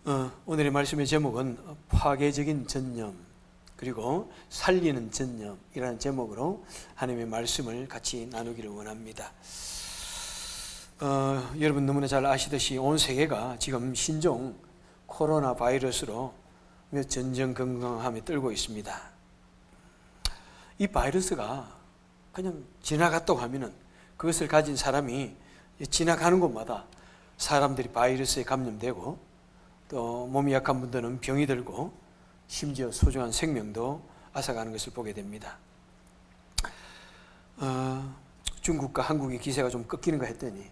오늘의 말씀의 제목은 파괴적인 전염 그리고 살리는 전염이라는 제목으로 하나님의 말씀을 같이 나누기를 원합니다. 여러분 너무나 잘 아시듯이 온 세계가 지금 신종 코로나 바이러스로 전전긍긍함에 떨고 있습니다. 이 바이러스가 그냥 지나갔다고 하면은 그것을 가진 사람이 지나가는 곳마다 사람들이 바이러스에 감염되고 또 몸이 약한 분들은 병이 들고 심지어 소중한 생명도 앗아가는 것을 보게 됩니다. 중국과 한국의 기세가 좀 꺾이는가 했더니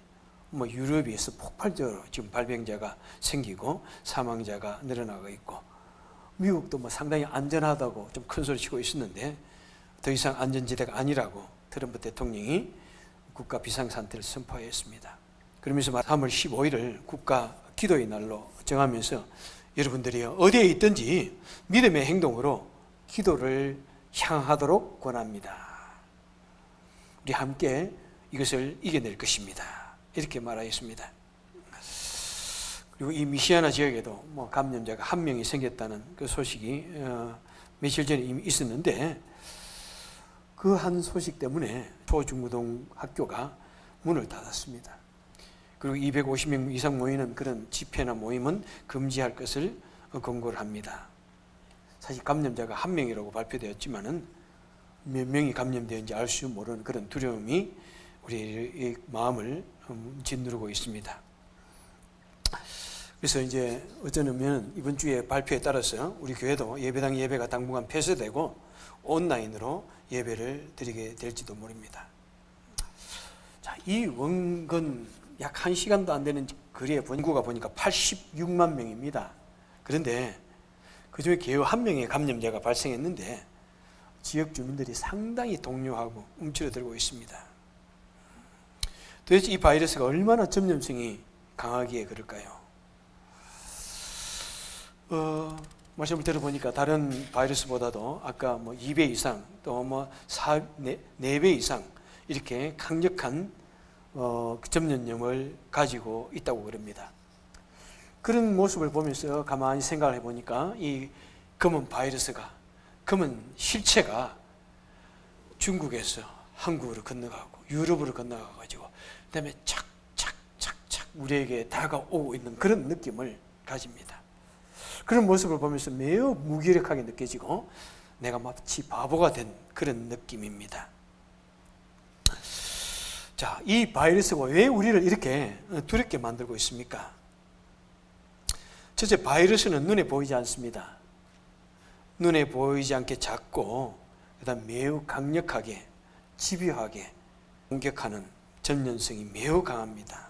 유럽에서 폭발적으로 지금 발병자가 생기고 사망자가 늘어나고 있고, 미국도 상당히 안전하다고 좀 큰 소리 치고 있었는데 더 이상 안전지대가 아니라고 트럼프 대통령이 국가 비상상태를 선포했습니다. 그러면서 3월 15일을 국가 기도의 날로 정하면서 여러분들이 어디에 있든지 믿음의 행동으로 기도를 향하도록 권합니다. 우리 함께 이것을 이겨낼 것입니다. 이렇게 말하였습니다. 그리고 이 미시아나 지역에도 감염자가 한 명이 생겼다는 그 소식이 며칠 전에 이미 있었는데, 그 한 소식 때문에 초중고등 학교가 문을 닫았습니다. 그리고 250명 이상 모이는 그런 집회나 모임은 금지할 것을 권고를 합니다. 사실 감염자가 한 명이라고 발표되었지만은 몇 명이 감염되었는지 알 수 모르는 그런 두려움이 우리의 마음을 짓누르고 있습니다. 그래서 이제 어쩌면 이번 주에 발표에 따라서 우리 교회도 예배당 예배가 당분간 폐쇄되고 온라인으로 예배를 드리게 될지도 모릅니다. 자, 이 원근 약 1시간도 안 되는 거리에 인구가 보니까 86만 명입니다. 그런데 그중에 겨우 한 명의 감염자가 발생했는데 지역 주민들이 상당히 동요하고 움츠러들고 있습니다. 도대체 이 바이러스가 얼마나 전염성이 강하기에 그럴까요? 말씀을 들어보니까 다른 바이러스보다도 아까 2배 이상 또 4배 이상 이렇게 강력한 전염력을 가지고 있다고 그럽니다. 그런 모습을 보면서 가만히 생각을 해보니까 이 검은 바이러스가, 검은 실체가 중국에서 한국으로 건너가고 유럽으로 건너가가지고 그다음에 착착착착 우리에게 다가오고 있는 그런 느낌을 가집니다. 그런 모습을 보면서 매우 무기력하게 느껴지고 내가 마치 바보가 된 그런 느낌입니다. 자, 이 바이러스가 왜 우리를 이렇게 두렵게 만들고 있습니까? 첫째, 바이러스는 눈에 보이지 않습니다. 눈에 보이지 않게 작고 그다음 매우 강력하게 집요하게 공격하는 전염성이 매우 강합니다.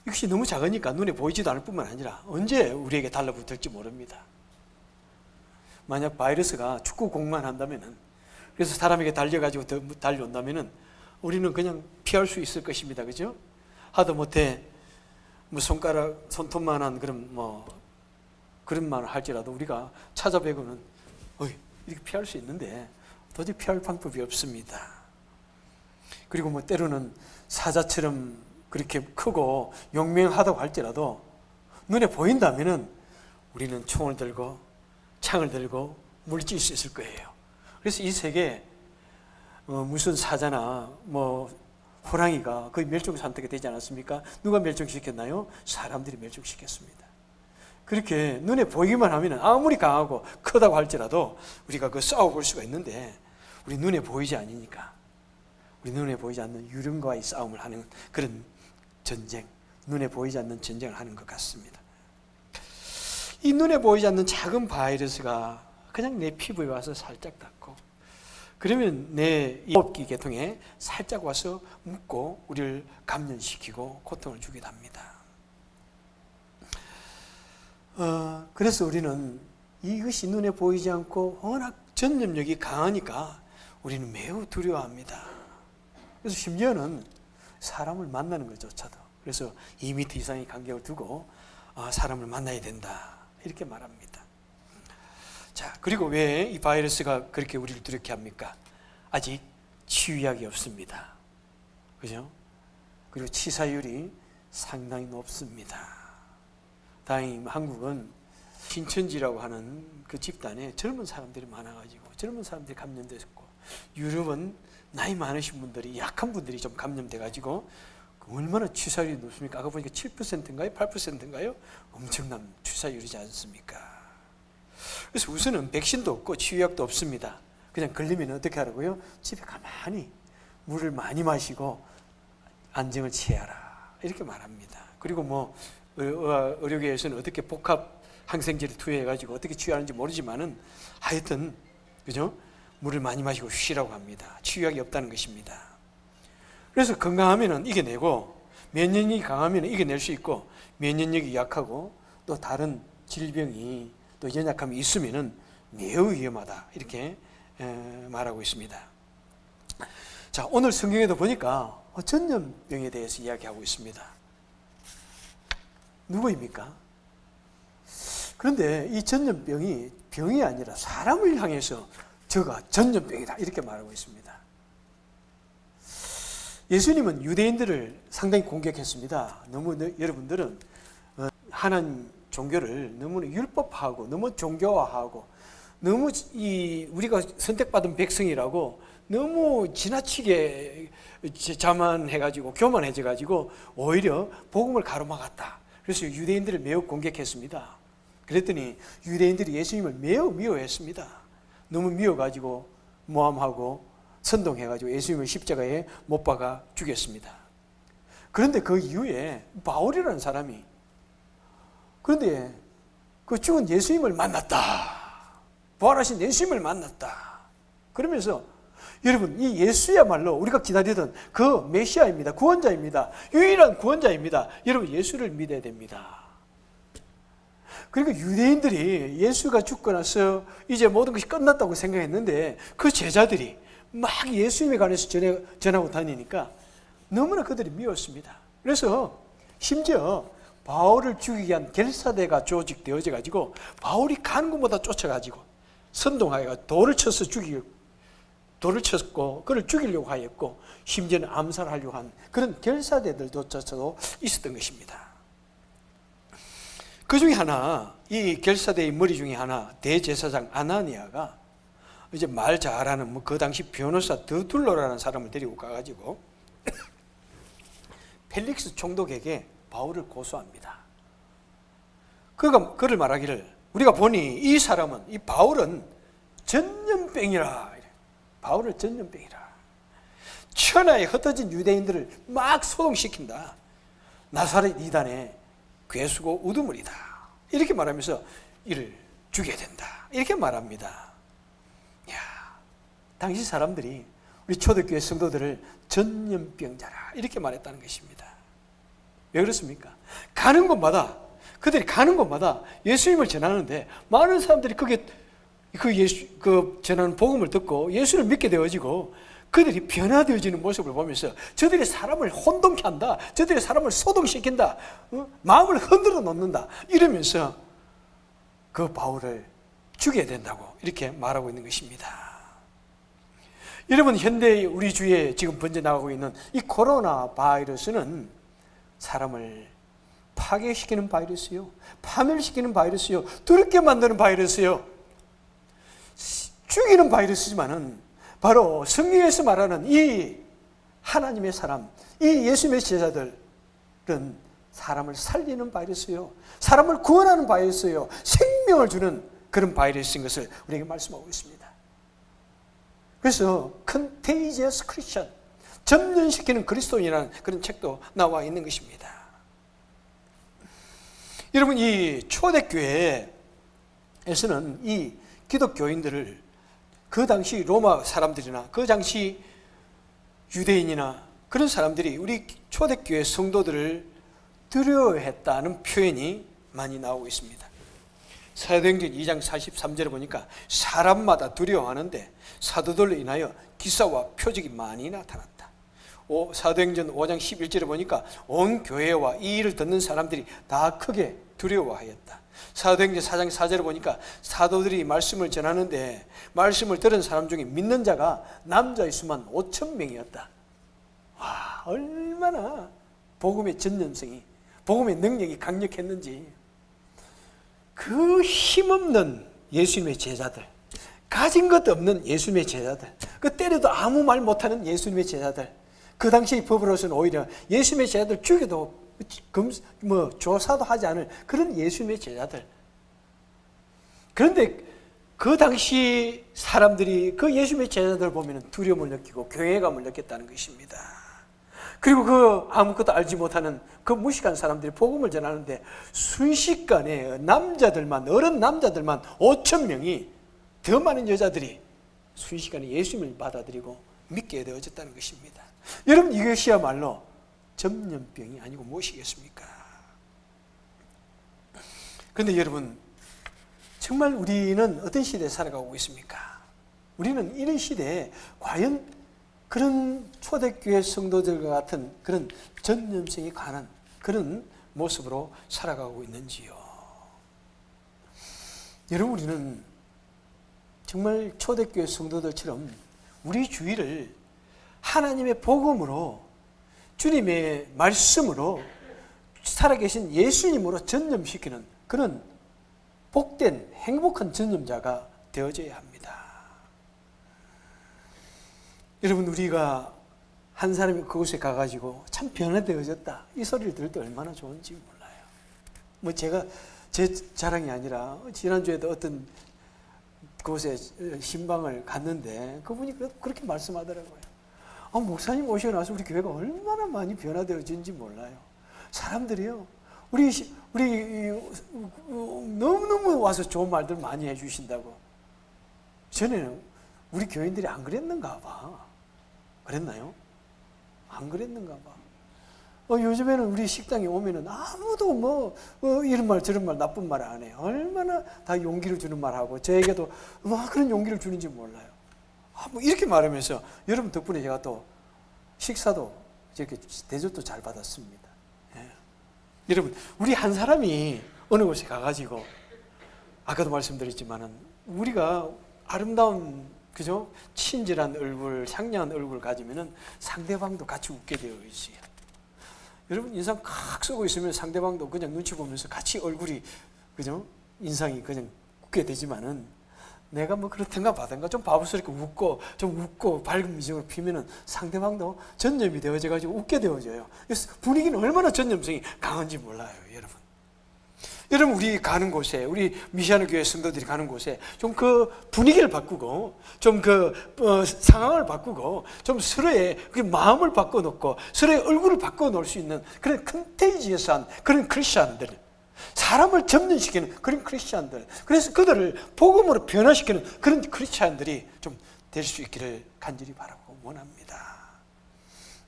이것이 너무 작으니까 눈에 보이지도 않을 뿐만 아니라 언제 우리에게 달라붙을지 모릅니다. 만약 바이러스가 축구공만 한다면은, 그래서 사람에게 달려가지고 달려온다면은 우리는 그냥 피할 수 있을 것입니다. 그죠? 하다 못해 손톱만한 그런 말을 할지라도 우리가 찾아뵈고는 이렇게 피할 수 있는데 도저히 피할 방법이 없습니다. 그리고 때로는 사자처럼 그렇게 크고 용맹하다고 할지라도 눈에 보인다면은 우리는 총을 들고 창을 들고 물질 수 있을 거예요. 그래서 이 세계에 무슨 사자나 호랑이가 거의 멸종 상태가 되지 않았습니까? 누가 멸종시켰나요? 사람들이 멸종시켰습니다. 그렇게 눈에 보이기만 하면 아무리 강하고 크다고 할지라도 우리가 싸워볼 수가 있는데, 우리 눈에 보이지 않으니까 우리 눈에 보이지 않는 유령과의 싸움을 하는 그런 전쟁, 눈에 보이지 않는 전쟁을 하는 것 같습니다. 이 눈에 보이지 않는 작은 바이러스가 그냥 내 피부에 와서 살짝 닿고, 그러면 내 호흡기 계통에 살짝 와서 묻고 우리를 감염시키고 고통을 주기도 합니다. 그래서 우리는 이것이 눈에 보이지 않고 워낙 전염력이 강하니까 우리는 매우 두려워합니다. 그래서 심지어는 사람을 만나는 것조차도, 그래서 2m 이상의 간격을 두고 사람을 만나야 된다 이렇게 말합니다. 자, 그리고 왜 이 바이러스가 그렇게 우리를 두렵게 합니까? 아직 치유약이 없습니다. 그죠? 그리고 치사율이 상당히 높습니다. 다행히 한국은 신천지라고 하는 그 집단에 젊은 사람들이 많아가지고 젊은 사람들이 감염됐고, 유럽은 나이 많으신 분들이, 약한 분들이 좀 감염돼가지고 얼마나 취사율이 높습니까? 아까 보니까 7%인가요? 8%인가요? 엄청난 취사율이지 않습니까? 그래서 우선은 백신도 없고 치유약도 없습니다. 그냥 걸리면 어떻게 하라고요? 집에 가만히 물을 많이 마시고 안정을 취하라, 이렇게 말합니다. 그리고 뭐 의료계에서는 어떻게 복합 항생제를 투여해가지고 어떻게 치유하는지 모르지만은 하여튼 그죠? 물을 많이 마시고 쉬라고 합니다. 치유약이 없다는 것입니다. 그래서 건강하면은 이겨내고, 면역력이 강하면 이겨낼 수 있고, 면역력이 약하고 또 다른 질병이 또 연약함이 있으면은 매우 위험하다, 이렇게 말하고 있습니다. 자, 오늘 성경에도 보니까 전염병에 대해서 이야기하고 있습니다. 누구입니까? 그런데 이 전염병이 병이 아니라 사람을 향해서 저가 전염병이다, 이렇게 말하고 있습니다. 예수님은 유대인들을 상당히 공격했습니다. 너무 여러분들은 하나님 종교를 너무 율법화하고 너무 종교화하고 너무 우리가 선택받은 백성이라고 너무 지나치게 자만해가지고 교만해져가지고 오히려 복음을 가로막았다. 그래서 유대인들을 매우 공격했습니다. 그랬더니 유대인들이 예수님을 매우 미워했습니다. 너무 미워가지고 모함하고 선동해가지고 예수님을 십자가에 못 박아 죽였습니다. 그런데 그 이후에 바울이라는 사람이, 그런데 그 죽은 예수님을 만났다, 부활하신 예수님을 만났다 그러면서, 여러분, 이 예수야말로 우리가 기다리던 그 메시아입니다. 구원자입니다. 유일한 구원자입니다. 여러분, 예수를 믿어야 됩니다. 그러니까 유대인들이 예수가 죽고 나서 이제 모든 것이 끝났다고 생각했는데, 그 제자들이 막 예수님에 관해서 전하고 다니니까 너무나 그들이 미웠습니다. 그래서 심지어 바울을 죽이기 위한 결사대가 조직되어져 가지고 바울이 가는 곳마다 쫓아가지고 선동하여 돌을 쳤고 그를 죽이려고 하였고, 심지어는 암살하려고 한 그런 결사대들조차도 있었던 것입니다. 그 중에 하나, 이 결사대의 머리 중에 하나, 대제사장 아나니아가 이제 말 잘하는 그 당시 변호사 드둘로라는 사람을 데리고 가가지고 펠릭스 총독에게 바울을 고소합니다. 그가 그를 말하기를, 우리가 보니 이 사람은, 이 바울은 전염병이라. 바울을 전염병이라. 천하에 흩어진 유대인들을 막 소동시킨다. 나사렛 이단의 괴수고 우두머리다, 이렇게 말하면서 이를 죽여야 된다, 이렇게 말합니다. 당시 사람들이 우리 초대교회 성도들을 전염병자라, 이렇게 말했다는 것입니다. 왜 그렇습니까? 그들이 가는 곳마다 예수님을 전하는데 많은 사람들이 그 전하는 복음을 듣고 예수를 믿게 되어지고, 그들이 변화되어지는 모습을 보면서 저들이 사람을 혼동케 한다, 저들이 사람을 소동시킨다, 마음을 흔들어 놓는다, 이러면서 그 바울을 죽여야 된다고 이렇게 말하고 있는 것입니다. 여러분, 현대 우리 주위에 지금 번져나가고 있는 이 코로나 바이러스는 사람을 파괴시키는 바이러스요, 파멸시키는 바이러스요, 두렵게 만드는 바이러스요, 죽이는 바이러스지만은 바로 성경에서 말하는 이 하나님의 사람, 이 예수님의 제자들은 사람을 살리는 바이러스요, 사람을 구원하는 바이러스요, 생명을 주는 그런 바이러스인 것을 우리에게 말씀하고 있습니다. 그래서 Contagious Christian, 전염시키는 그리스도인이라는 그런 책도 나와 있는 것입니다. 여러분, 이 초대교회에서는 이 기독교인들을 그 당시 로마 사람들이나 그 당시 유대인이나 그런 사람들이 우리 초대교회 성도들을 두려워했다는 표현이 많이 나오고 있습니다. 사도행전 2장 43절에 보니까 사람마다 두려워하는데 사도들로 인하여 기사와 표적이 많이 나타났다. 사도행전 5장 11절에 보니까 온 교회와 이 일을 듣는 사람들이 다 크게 두려워하였다. 사도행전 4장 4절에 보니까 사도들이 말씀을 전하는데 말씀을 들은 사람 중에 믿는 자가 남자의 수만 5,000명이었다. 와, 얼마나 복음의 전념성이, 복음의 능력이 강력했는지. 그 힘없는 예수님의 제자들, 가진 것도 없는 예수님의 제자들, 그 때려도 아무 말 못하는 예수님의 제자들, 그 당시 법으로서는 오히려 예수님의 제자들 죽여도 조사도 하지 않을 그런 예수님의 제자들. 그런데 그 당시 사람들이 그 예수님의 제자들을 보면 두려움을 느끼고 경외감을 느꼈다는 것입니다. 그리고 그 아무것도 알지 못하는 그 무식한 사람들이 복음을 전하는데 순식간에 남자들만, 어른 남자들만 5천 명이, 더 많은 여자들이 순식간에 예수님을 받아들이고 믿게 되어졌다는 것입니다. 여러분, 이것이야말로 전염병이 아니고 무엇이겠습니까? 그런데 여러분, 정말 우리는 어떤 시대에 살아가고 있습니까? 우리는 이런 시대에 과연 그런 초대교회 성도들과 같은 그런 전염성이 강한 그런 모습으로 살아가고 있는지요? 여러분, 우리는 정말 초대교회 성도들처럼 우리 주위를 하나님의 복음으로, 주님의 말씀으로, 살아계신 예수님으로 전염시키는 그런 복된 행복한 전염자가 되어져야 합니다. 여러분, 우리가 한 사람이 그곳에 가가지고 참 변화되어졌다, 이 소리를 들을 때 얼마나 좋은지 몰라요. 제가 제 자랑이 아니라 지난주에도 어떤 그곳에 신방을 갔는데 그분이 그렇게 말씀하더라고요. 목사님 오시고 나서 우리 교회가 얼마나 많이 변화되어진지 몰라요. 사람들이요, 우리 너무너무 와서 좋은 말들 많이 해주신다고. 전에는 우리 교인들이 안 그랬는가 봐. 그랬나요? 안 그랬는가 봐. 요즘에는 우리 식당에 오면은 아무도 이런 말 저런 말 나쁜 말 안 해요. 얼마나 다 용기를 주는 말하고, 저에게도 그런 용기를 주는지 몰라요. 이렇게 말하면서 여러분 덕분에 제가 또 식사도 이렇게 대접도 잘 받았습니다. 예. 여러분, 우리 한 사람이 어느 곳에 가가지고, 아까도 말씀드렸지만은 우리가 아름다운, 그죠? 친절한 얼굴, 상냥한 얼굴을 가지면은 상대방도 같이 웃게 되어 있어요. 여러분, 인상 칵 쓰고 있으면 상대방도 그냥 눈치 보면서 같이 얼굴이, 그죠? 인상이 그냥 웃게 되지만은, 내가 그렇든가 봐든가 좀 바보스럽게 웃고 밝은 미정을 피면은 상대방도 전염이 되어져가지고 웃게 되어져요. 그래서 분위기는 얼마나 전염성이 강한지 몰라요, 여러분. 여러분, 우리 가는 곳에, 우리 미시아노 교회 성도들이 가는 곳에 좀 그 분위기를 바꾸고, 좀 상황을 바꾸고, 좀 서로의 그 마음을 바꿔놓고, 서로의 얼굴을 바꿔놓을 수 있는 그런 컨테이지어스한 그런 크리스찬들, 사람을 점령시키는 그런 크리스찬들, 그래서 그들을 복음으로 변화시키는 그런 크리스찬들이 좀 될 수 있기를 간절히 바라고 원합니다.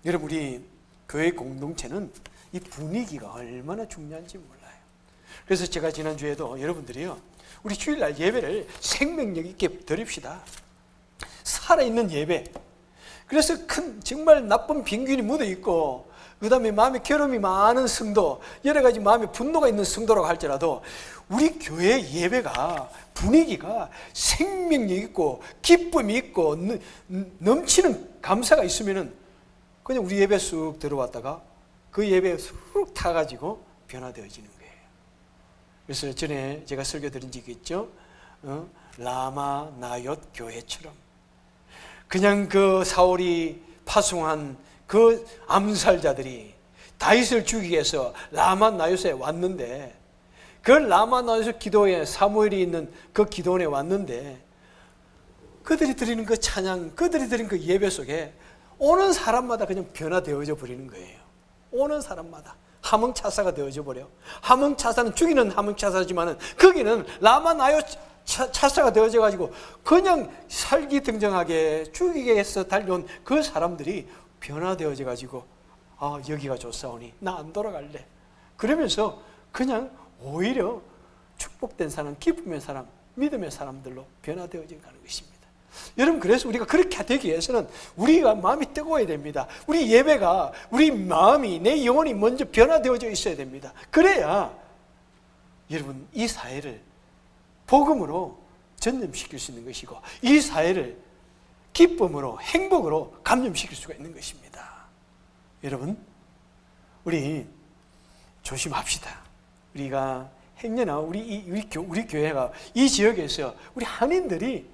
여러분, 우리 교회 공동체는 이 분위기가 얼마나 중요한지 몰라요. 그래서 제가 지난주에도 여러분들이요, 우리 주일날 예배를 생명력 있게 드립시다. 살아있는 예배. 그래서 정말 나쁜 빈균이 묻어있고, 그 다음에 마음에 괴로움이 많은 성도, 여러 가지 마음에 분노가 있는 성도라고 할지라도 우리 교회 예배가, 분위기가 생명력 있고 기쁨이 있고 넘치는 감사가 있으면은 그냥 우리 예배 쑥 들어왔다가 그 예배에 쑥 타가지고 변화되어지는 거예요. 그래서 전에 제가 설교 드린 적이 있죠. 라마 나옅 교회처럼 그냥 그 사울이 파송한 그 암살자들이 다윗을 죽이기 위해서 라마 나옅에 왔는데, 그 라마 나옅 기도에 사무엘이 있는 그 기도원에 왔는데, 그들이 드리는 그 찬양, 그들이 드리는 그 예배 속에 오는 사람마다 그냥 변화되어져 버리는 거예요. 오는 사람마다 하몽차사가 되어져 버려. 하몽차사는 죽이는 하몽차사지만은 거기는 라마 나옅 차사가 되어져 가지고 그냥 살기등정하게 죽이기 위해서 달려온 그 사람들이 변화되어져 가지고, 여기가 좋사오니 나 안 돌아갈래. 그러면서 그냥 오히려 축복된 사람, 기쁨의 사람, 믿음의 사람들로 변화되어져 가는 것입니다. 여러분, 그래서 우리가 그렇게 되기 위해서는 우리가 마음이 뜨거워야 됩니다. 우리 예배가, 우리 마음이, 내 영혼이 먼저 변화되어져 있어야 됩니다. 그래야 여러분, 이 사회를 복음으로 전염시킬 수 있는 것이고, 이 사회를 기쁨으로, 행복으로 감염시킬 수가 있는 것입니다. 여러분, 우리 조심합시다. 우리가 행여나 우리 교회가 이 지역에서 우리 한인들이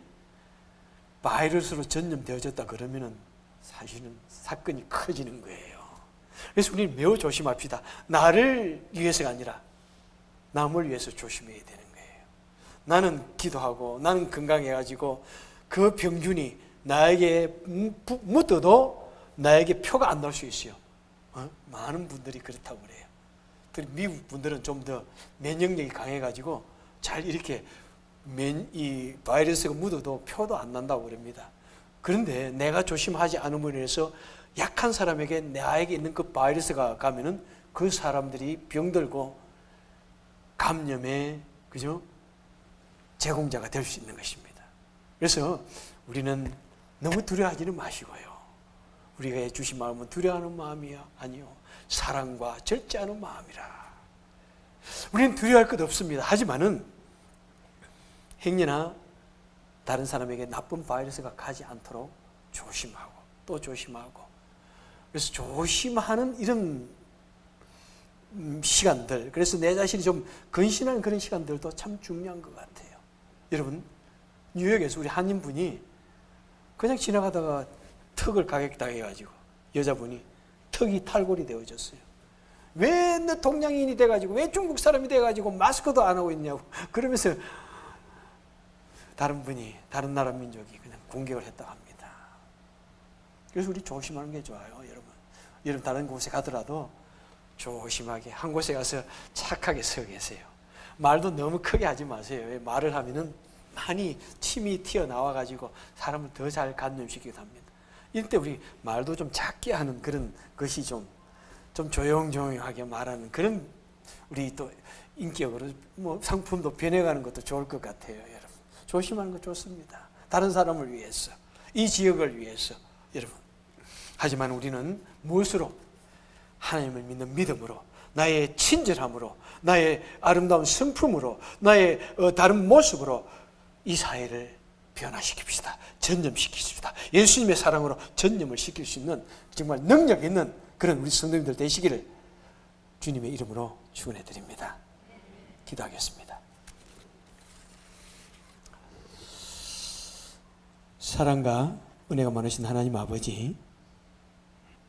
바이러스로 전염되어졌다 그러면은 사실은 사건이 커지는 거예요. 그래서 우리는 매우 조심합시다. 나를 위해서가 아니라 남을 위해서 조심해야 되는 거예요. 나는 기도하고 나는 건강해가지고 그 병균이 나에게 묻어도 나에게 표가 안 날 수 있어요. 많은 분들이 그렇다고 그래요. 특히 미국 분들은 좀 더 면역력이 강해가지고 잘 이렇게 이 바이러스가 묻어도 표도 안 난다고 그럽니다. 그런데 내가 조심하지 않음으로 인해서 약한 사람에게 나에게 있는 그 바이러스가 가면은 그 사람들이 병들고 감염의 제공자가 될 수 있는 것입니다. 그래서 우리는 너무 두려워하지는 마시고요. 우리가 주신 마음은 두려워하는 마음이 아니요 사랑과 절제하는 마음이라. 우리는 두려워할 것 없습니다. 하지만은 행여나 다른 사람에게 나쁜 바이러스가 가지 않도록 조심하고 또 조심하고, 그래서 조심하는 이런 시간들, 그래서 내 자신이 좀 근신하는 그런 시간들도 참 중요한 것 같아요. 여러분, 뉴욕에서 우리 한인분이 그냥 지나가다가 턱을 가격당해가지고 여자분이 턱이 탈골이 되어졌어요. 왜 너 동양인이 돼가지고 왜 중국 사람이 돼가지고 마스크도 안 하고 있냐고 그러면서 다른 나라 민족이 그냥 공격을 했다고 합니다. 그래서 우리 조심하는 게 좋아요. 여러분 다른 곳에 가더라도 조심하게 한 곳에 가서 착하게 서 계세요. 말도 너무 크게 하지 마세요. 왜 말을 하면은 많이 침이 튀어나와가지고 사람을 더 잘 감염시키기도 합니다. 이때 우리 말도 좀 작게 하는 그런 것이 좀 조용조용하게 말하는 그런 우리 또 인격으로 상품도 변해가는 것도 좋을 것 같아요. 여러분 조심하는 거 좋습니다. 다른 사람을 위해서, 이 지역을 위해서 여러분. 하지만 우리는 무엇으로? 하나님을 믿는 믿음으로, 나의 친절함으로, 나의 아름다운 성품으로, 나의 다른 모습으로 이 사회를 변화시킵시다. 전염시킵시다. 예수님의 사랑으로 전염을 시킬 수 있는 정말 능력 있는 그런 우리 성도님들 되시기를 주님의 이름으로 축원해 드립니다. 기도하겠습니다. 사랑과 은혜가 많으신 하나님 아버지,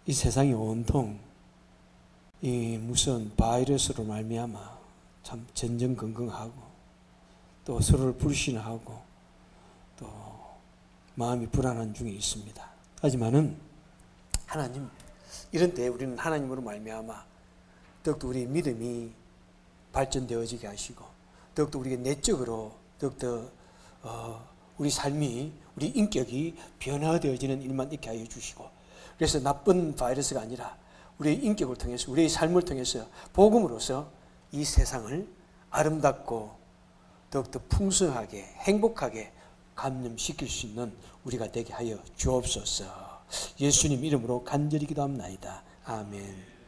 이 세상이 온통 이 무슨 바이러스로 말미암아 참 전전긍긍하고 또 서로를 불신하고 또 마음이 불안한 중에 있습니다. 하지만은 하나님, 이런 때에 우리는 하나님으로 말미암아 더욱더 우리의 믿음이 발전되어지게 하시고 더욱더 우리가 내적으로 더욱더 우리 삶이, 우리 인격이 변화되어지는 일만 있게 하여 주시고, 그래서 나쁜 바이러스가 아니라 우리의 인격을 통해서, 우리의 삶을 통해서 복음으로서 이 세상을 아름답고 더욱더 풍성하게 행복하게 감염시킬 수 있는 우리가 되게 하여 주옵소서. 예수님 이름으로 간절히 기도합나이다. 아멘.